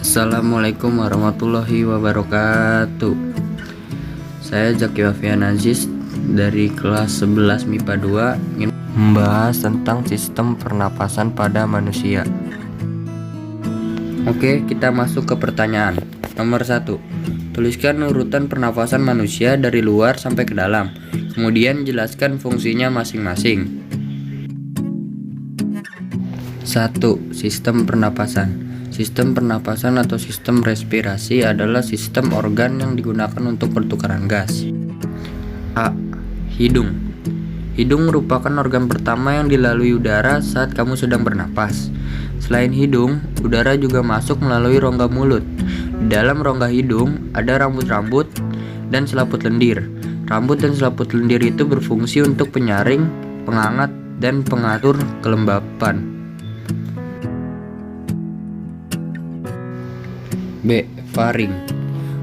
Assalamualaikum warahmatullahi wabarakatuh. Saya Zaki Wafian Aziz dari kelas 11 MIPA 2 ingin membahas tentang sistem pernapasan pada manusia. Oke, kita masuk ke pertanyaan. Nomor 1. Tuliskan urutan pernapasan manusia dari luar sampai ke dalam. Kemudian jelaskan fungsinya masing-masing. 1. Sistem pernapasan. Sistem pernapasan atau sistem respirasi adalah sistem organ yang digunakan untuk pertukaran gas. A. Hidung. Hidung merupakan organ pertama yang dilalui udara saat kamu sedang bernapas. Selain hidung, udara juga masuk melalui rongga mulut. Di dalam rongga hidung ada rambut-rambut dan selaput lendir. Rambut dan selaput lendir itu berfungsi untuk penyaring, penghangat, dan pengatur kelembapan. B. Faring.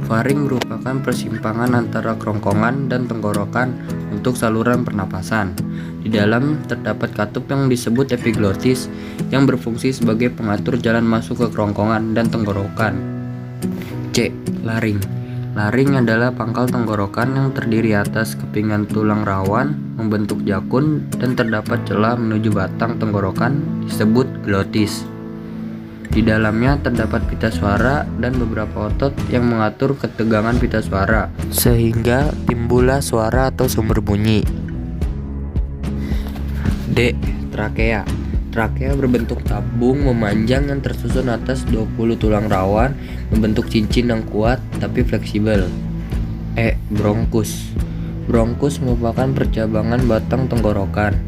Faring merupakan persimpangan antara kerongkongan dan tenggorokan untuk saluran pernapasan. Di dalam terdapat katup yang disebut epiglotis yang berfungsi sebagai pengatur jalan masuk ke kerongkongan dan tenggorokan. C. Laring. Laring adalah pangkal tenggorokan yang terdiri atas kepingan tulang rawan membentuk jakun dan terdapat celah menuju batang tenggorokan disebut glotis. Di dalamnya terdapat pita suara dan beberapa otot yang mengatur ketegangan pita suara, sehingga timbullah suara atau sumber bunyi. D. Trakea. Trakea berbentuk tabung memanjang yang tersusun atas 20 tulang rawan membentuk cincin yang kuat tapi fleksibel. E. Bronkus. Bronkus merupakan percabangan batang tenggorokan.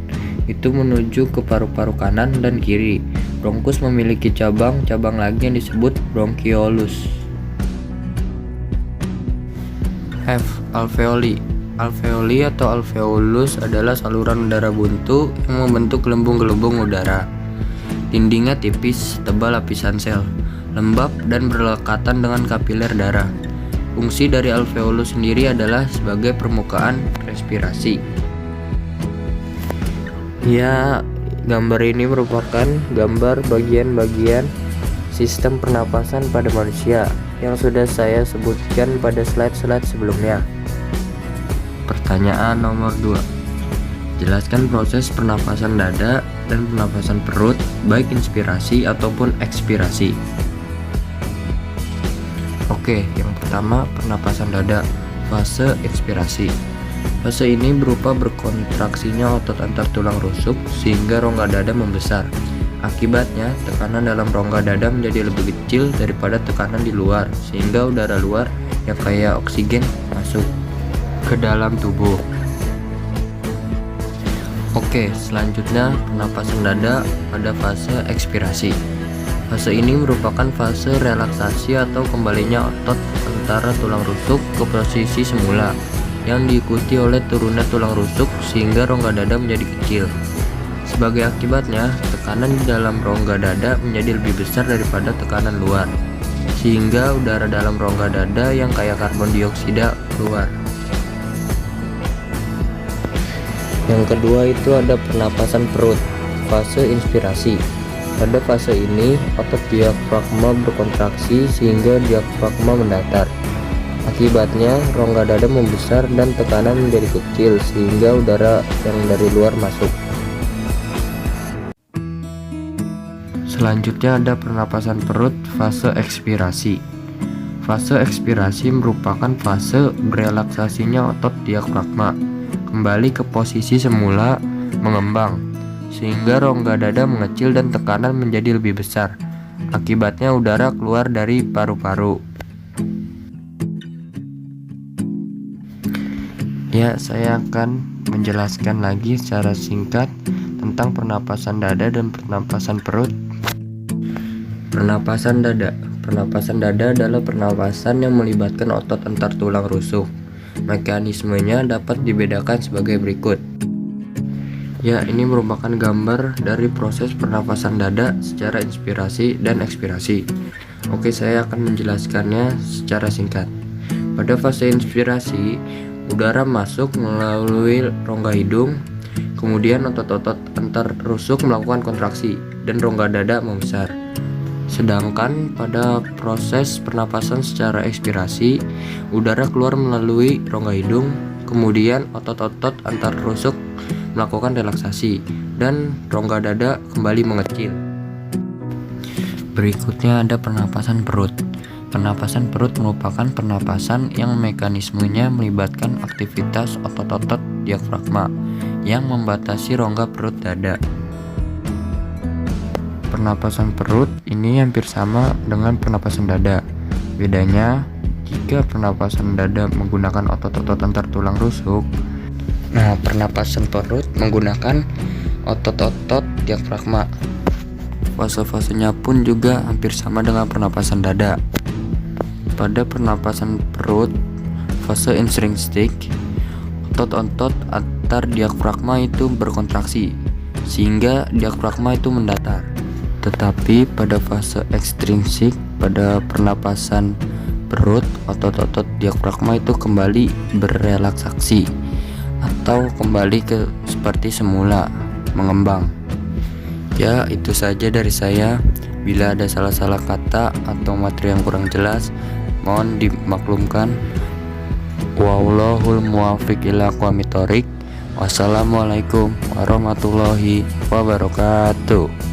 Itu menuju ke paru-paru kanan dan kiri. Bronkus memiliki cabang-cabang lagi yang disebut bronchiolus. F. Alveoli. Alveoli atau alveolus adalah saluran udara buntu yang membentuk gelembung-gelembung udara. Dindingnya tipis, tebal lapisan sel, lembab dan berlekatan dengan kapiler darah. Fungsi dari alveolus sendiri adalah sebagai permukaan respirasi. Ya, gambar ini merupakan gambar bagian-bagian sistem pernapasan pada manusia yang sudah saya sebutkan pada slide-slide sebelumnya. Pertanyaan nomor 2. Jelaskan proses pernapasan dada dan pernapasan perut, baik inspirasi ataupun ekspirasi. Oke, yang pertama pernapasan dada, fase ekspirasi. Fase ini berupa berkontraksinya otot antar tulang rusuk sehingga rongga dada membesar. Akibatnya, tekanan dalam rongga dada menjadi lebih kecil daripada tekanan di luar, sehingga udara luar yang kaya oksigen masuk ke dalam tubuh. Oke, selanjutnya pernapasan dada pada fase ekspirasi. Fase ini merupakan fase relaksasi atau kembalinya otot antara tulang rusuk ke posisi semula, yang diikuti oleh turunnya tulang rusuk sehingga rongga dada menjadi kecil. Sebagai akibatnya, tekanan di dalam rongga dada menjadi lebih besar daripada tekanan luar, sehingga udara dalam rongga dada yang kaya karbon dioksida keluar. Yang kedua itu ada pernapasan perut, fase inspirasi. Pada fase ini, otot diafragma berkontraksi sehingga diafragma mendatar. Akibatnya, rongga dada membesar dan tekanan menjadi kecil sehingga udara yang dari luar masuk. Selanjutnya ada pernapasan perut fase ekspirasi. Fase ekspirasi merupakan fase berelaksasinya otot diafragma kembali ke posisi semula mengembang, sehingga rongga dada mengecil dan tekanan menjadi lebih besar. Akibatnya udara keluar dari paru-paru. Ya, saya akan menjelaskan lagi secara singkat tentang pernapasan dada dan pernapasan perut. Pernapasan dada. Pernapasan dada adalah pernapasan yang melibatkan otot antar tulang rusuk. Mekanismenya dapat dibedakan sebagai berikut. Ya, ini merupakan gambar dari proses pernapasan dada secara inspirasi dan ekspirasi. Oke, saya akan menjelaskannya secara singkat. Pada fase inspirasi, udara masuk melalui rongga hidung, Kemudian otot-otot antar rusuk melakukan kontraksi dan rongga dada membesar. Sedangkan pada proses pernapasan secara ekspirasi, udara keluar melalui rongga hidung, kemudian otot-otot antar rusuk melakukan relaksasi dan rongga dada kembali mengecil. Berikutnya ada pernapasan perut. Pernapasan perut merupakan pernapasan yang mekanismenya melibatkan aktivitas otot-otot diafragma yang membatasi rongga perut dada. Pernapasan perut ini hampir sama dengan pernapasan dada. Bedanya, jika pernapasan dada menggunakan otot-otot antar tulang rusuk, pernapasan perut menggunakan otot-otot diafragma. Fase-fasenya pun juga hampir sama dengan pernapasan dada. Pada pernapasan perut, fase intrinsik, otot-otot antar diafragma itu berkontraksi, sehingga diafragma itu mendatar. Tetapi pada fase ekstrinsik, pada pernapasan perut, otot-otot diafragma itu kembali berrelaksasi atau kembali ke seperti semula, mengembang. Ya, itu saja dari saya. Bila ada salah-salah kata atau materi yang kurang jelas, mohon dimaklumkan. Wallahul muwaffiq ila aqwamit thoriq. Wassalamualaikum warahmatullahi wabarakatuh.